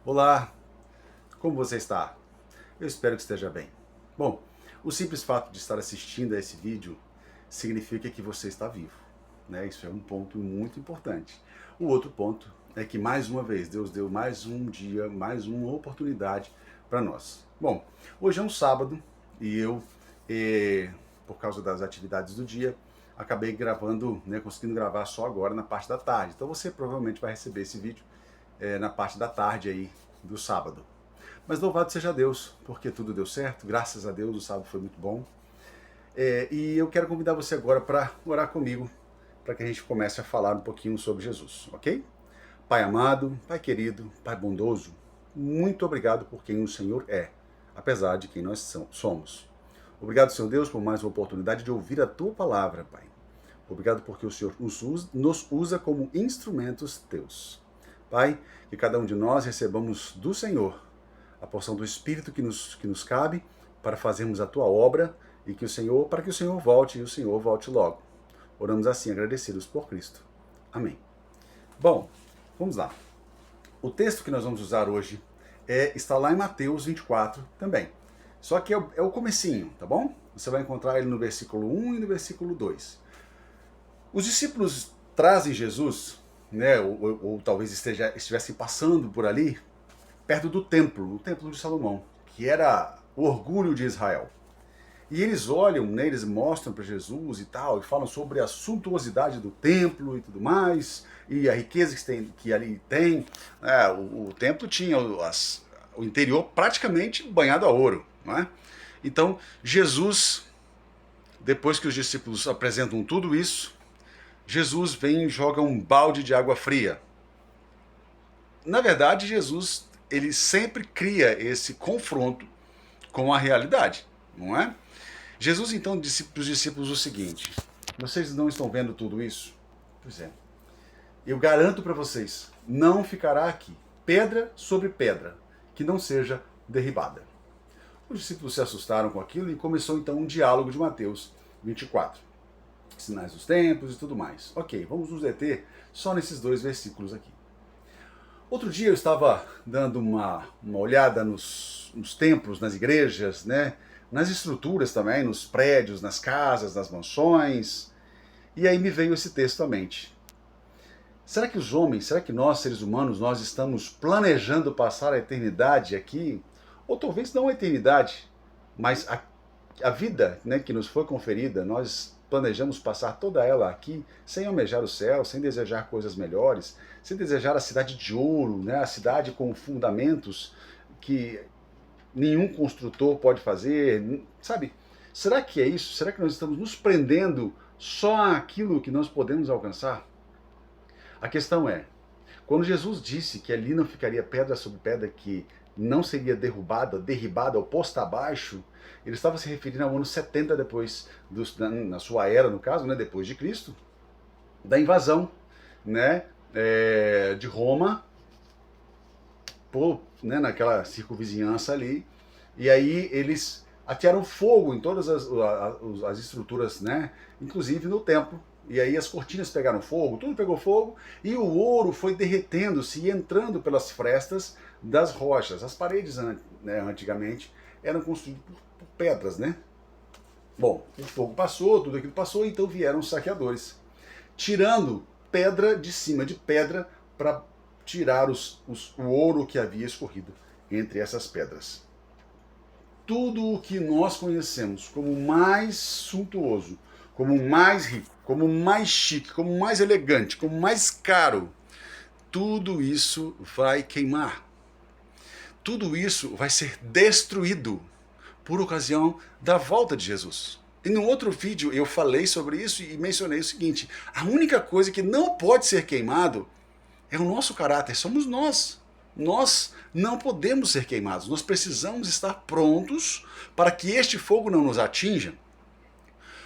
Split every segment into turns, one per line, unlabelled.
Olá, como você está? Eu espero que esteja bem. Bom, o simples fato de estar assistindo a esse vídeo significa que você está vivo, né? Isso é um ponto muito importante. O outro ponto é que, mais uma vez, Deus deu mais um dia, mais uma oportunidade para nós. Bom, hoje é um sábado e eu, por causa das atividades do dia, acabei gravando, né, conseguindo gravar só agora na parte da tarde. Então você provavelmente vai receber esse vídeo na parte da tarde aí do sábado. Mas louvado seja Deus, porque tudo deu certo, graças a Deus, o sábado foi muito bom. E eu quero convidar você agora para orar comigo, para que a gente comece a falar um pouquinho sobre Jesus, ok? Pai amado, Pai querido, Pai bondoso, muito obrigado por quem o Senhor é, apesar de quem nós somos. Obrigado, Senhor Deus, por mais uma oportunidade de ouvir a Tua palavra, Pai. Obrigado porque o Senhor nos usa como instrumentos Teus. Pai, que cada um de nós recebamos do Senhor a porção do Espírito que nos cabe para fazermos a Tua obra e que para que o Senhor volte e o Senhor volte logo. Oramos assim, agradecidos por Cristo. Amém. Bom, vamos lá. O texto que nós vamos usar hoje está lá em Mateus 24 também. Só que é o comecinho, tá bom? Você vai encontrar ele no versículo 1 e no versículo 2. Os discípulos trazem Jesus, né, ou talvez estivessem passando por ali, perto do templo, o templo de Salomão, que era o orgulho de Israel. E eles olham, né, eles mostram para Jesus e tal, e falam sobre a suntuosidade do templo e tudo mais, e a riqueza que ali tem. O templo tinha o interior praticamente banhado a ouro. Não é? Então, Jesus, depois que os discípulos apresentam tudo isso, Jesus vem e joga um balde de água fria. Na verdade, Jesus ele sempre cria esse confronto com a realidade, não é? Jesus então disse para os discípulos o seguinte: vocês não estão vendo tudo isso? Pois é. Eu garanto para vocês, não ficará aqui pedra sobre pedra que não seja derribada. Os discípulos se assustaram com aquilo e começou então um diálogo de Mateus 24. Sinais dos tempos e tudo mais. Ok, vamos nos deter só nesses dois versículos aqui. Outro dia eu estava dando uma olhada nos templos, nas igrejas, né? Nas estruturas também, nos prédios, nas casas, nas mansões. E aí me veio esse texto à mente. Será que nós, seres humanos, nós estamos planejando passar a eternidade aqui? Ou talvez não a eternidade, mas a vida, né, que nos foi conferida, nós planejamos passar toda ela aqui sem almejar o céu, sem desejar coisas melhores, sem desejar a cidade de ouro, né, a cidade com fundamentos que nenhum construtor pode fazer, sabe? Será que é isso? Será que nós estamos nos prendendo só àquilo que nós podemos alcançar? A questão é, quando Jesus disse que ali não ficaria pedra sobre pedra que não seria derribada ou posta abaixo, ele estava se referindo ao ano 70 depois, na sua era, no caso, né, depois de Cristo, da invasão, né, de Roma, né, naquela circunvizinhança ali, e aí eles atearam fogo em todas as estruturas, né, inclusive no templo. E aí as cortinas pegaram fogo, tudo pegou fogo, e o ouro foi derretendo-se e entrando pelas frestas das rochas. As paredes, né, antigamente, eram construídas por pedras, né? Bom, o fogo passou, tudo aquilo passou, então vieram os saqueadores, tirando pedra de cima de pedra para tirar o ouro que havia escorrido entre essas pedras. Tudo o que nós conhecemos como mais suntuoso, como mais rico, como mais chique, como mais elegante, como mais caro, tudo isso vai queimar. Tudo isso vai ser destruído por ocasião da volta de Jesus. E no outro vídeo eu falei sobre isso e mencionei o seguinte: a única coisa que não pode ser queimado é o nosso caráter, somos nós. Nós não podemos ser queimados, nós precisamos estar prontos para que este fogo não nos atinja.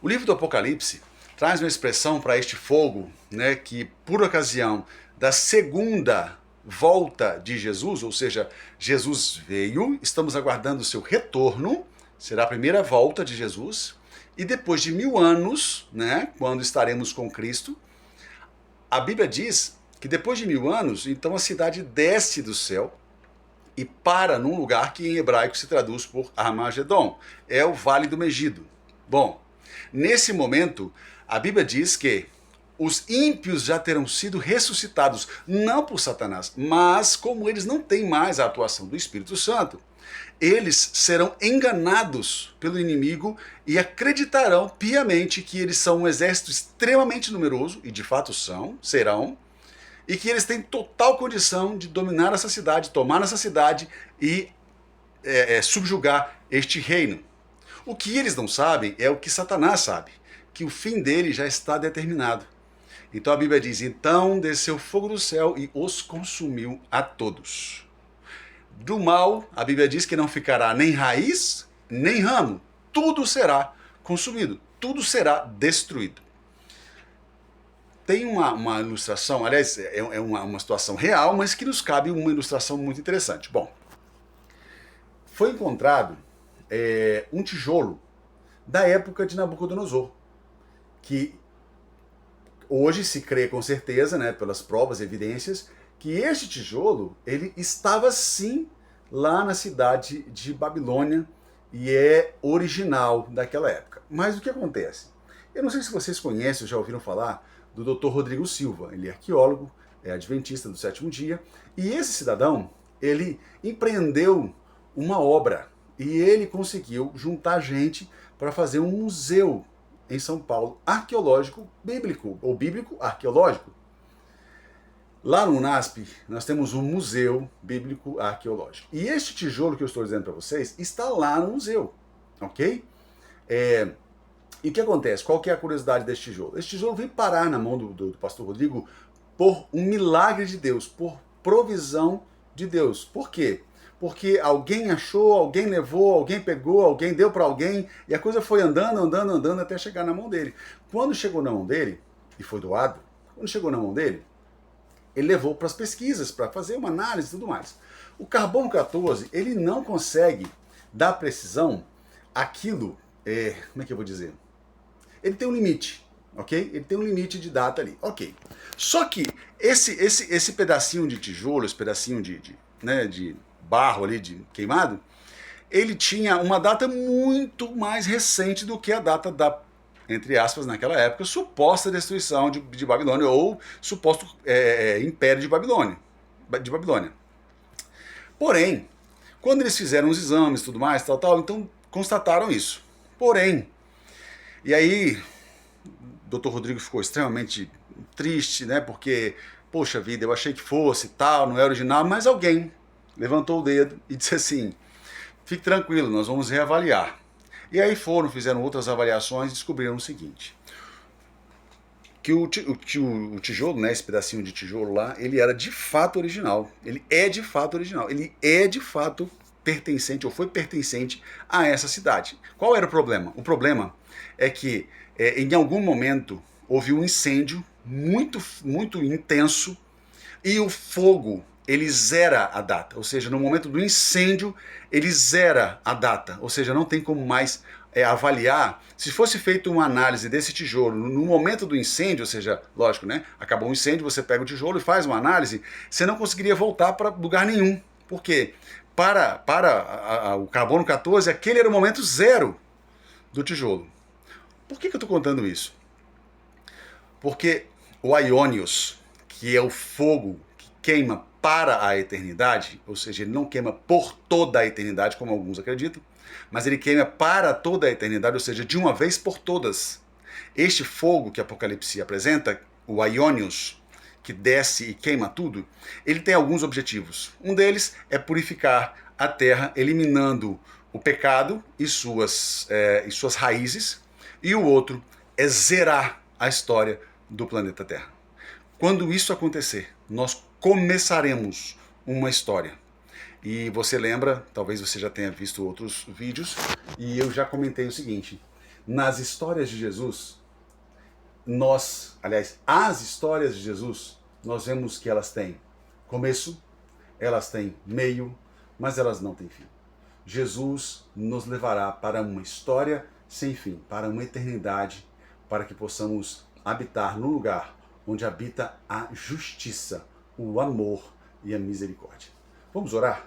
O livro do Apocalipse traz uma expressão para este fogo, né, que por ocasião da segunda volta de Jesus, ou seja, Jesus veio, estamos aguardando o seu retorno, será a primeira volta de Jesus, e depois de 1000 anos, né, quando estaremos com Cristo, a Bíblia diz que depois de 1000 anos, então a cidade desce do céu e para num lugar que em hebraico se traduz por Armagedon. É o Vale do Megido. Bom, nesse momento, a Bíblia diz que os ímpios já terão sido ressuscitados, não por Satanás, mas como eles não têm mais a atuação do Espírito Santo, eles serão enganados pelo inimigo e acreditarão piamente que eles são um exército extremamente numeroso, e de fato serão, e que eles têm total condição de dominar essa cidade, tomar essa cidade e subjugar este reino. O que eles não sabem é o que Satanás sabe, que o fim dele já está determinado. Então a Bíblia diz, então desceu fogo do céu e os consumiu a todos. Do mal, a Bíblia diz que não ficará nem raiz, nem ramo. Tudo será consumido, tudo será destruído. Tem uma ilustração, aliás, é uma situação real, mas que nos cabe uma ilustração muito interessante. Bom, foi encontrado um tijolo da época de Nabucodonosor, que hoje se crê com certeza, né, pelas provas e evidências, que este tijolo ele estava sim lá na cidade de Babilônia e é original daquela época. Mas o que acontece? Eu não sei se vocês conhecem ou já ouviram falar do Dr. Rodrigo Silva. Ele é arqueólogo, é adventista do sétimo dia, e esse cidadão, ele empreendeu uma obra e ele conseguiu juntar gente para fazer um museu em São Paulo, arqueológico bíblico, ou bíblico arqueológico. Lá no UNASP, nós temos um museu bíblico arqueológico. E este tijolo que eu estou dizendo para vocês está lá no museu, ok? E o que acontece? Qual que é a curiosidade deste tijolo? Este tijolo veio parar na mão do pastor Rodrigo por um milagre de Deus, por provisão de Deus. Por quê? Porque alguém achou, alguém levou, alguém pegou, alguém deu para alguém, e a coisa foi andando até chegar na mão dele. Quando chegou na mão dele, e foi doado, quando chegou na mão dele, ele levou para as pesquisas, para fazer uma análise e tudo mais. O carbono 14, ele não consegue dar precisão àquilo, como é que eu vou dizer? Ele tem um limite, ok? Ele tem um limite de data ali, ok. Só que esse pedacinho de tijolo, esse pedacinho de barro ali, de queimado, ele tinha uma data muito mais recente do que a data da, entre aspas, naquela época, suposta destruição de Babilônia, ou suposto império de Babilônia. Porém, quando eles fizeram os exames e tudo mais, então constataram isso. Porém, e aí, o Dr. Rodrigo ficou extremamente triste, né, porque, poxa vida, eu achei que fosse tal, não é original, mas alguém levantou o dedo e disse assim, fique tranquilo, nós vamos reavaliar. E aí fizeram outras avaliações e descobriram o seguinte, que o tijolo, né, esse pedacinho de tijolo lá, ele era de fato original. Ele é de fato original. Ele é de fato pertencente, ou foi pertencente a essa cidade. Qual era o problema? O problema é que em algum momento houve um incêndio muito, muito intenso e o fogo ele zera a data, ou seja, no momento do incêndio ele zera a data, ou seja, não tem como mais avaliar. Se fosse feita uma análise desse tijolo no momento do incêndio, ou seja, lógico, né? Acabou o incêndio, você pega o tijolo e faz uma análise, você não conseguiria voltar para lugar nenhum. Por quê? Para o carbono 14, aquele era o momento zero do tijolo. Por que eu estou contando isso? Porque o aionios, que é o fogo que queima para a eternidade, ou seja, ele não queima por toda a eternidade, como alguns acreditam, mas ele queima para toda a eternidade, ou seja, de uma vez por todas. Este fogo que Apocalipse apresenta, o aionios, que desce e queima tudo, ele tem alguns objetivos. Um deles é purificar a terra, eliminando o pecado e suas raízes, e o outro é zerar a história do planeta Terra. Quando isso acontecer, nós começaremos uma história. E você lembra, talvez você já tenha visto outros vídeos, e eu já comentei o seguinte, nas histórias de Jesus, as histórias de Jesus, nós vemos que elas têm começo, elas têm meio, mas elas não têm fim. Jesus nos levará para uma história sem fim, para uma eternidade, para que possamos habitar no lugar onde habita a justiça, o amor e a misericórdia. Vamos orar?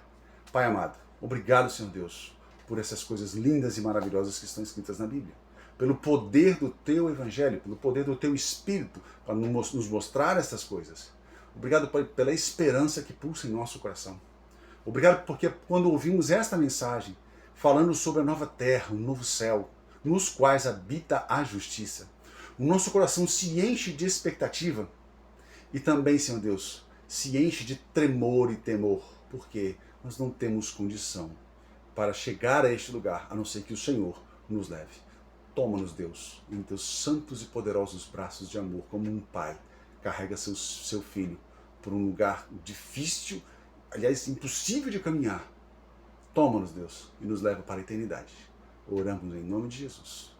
Pai amado, obrigado, Senhor Deus, por essas coisas lindas e maravilhosas que estão escritas na Bíblia. Pelo poder do Teu Evangelho, pelo poder do Teu Espírito, para nos mostrar essas coisas. Obrigado pela esperança que pulsa em nosso coração. Obrigado porque quando ouvimos esta mensagem, falando sobre a nova terra, um novo céu, nos quais habita a justiça, o nosso coração se enche de expectativa e também, Senhor Deus, se enche de tremor e temor, porque nós não temos condição para chegar a este lugar, a não ser que o Senhor nos leve. Toma-nos, Deus, em teus santos e poderosos braços de amor, como um pai carrega seu filho por um lugar difícil, aliás, impossível de caminhar. Toma-nos, Deus, e nos leva para a eternidade. Oramos em nome de Jesus.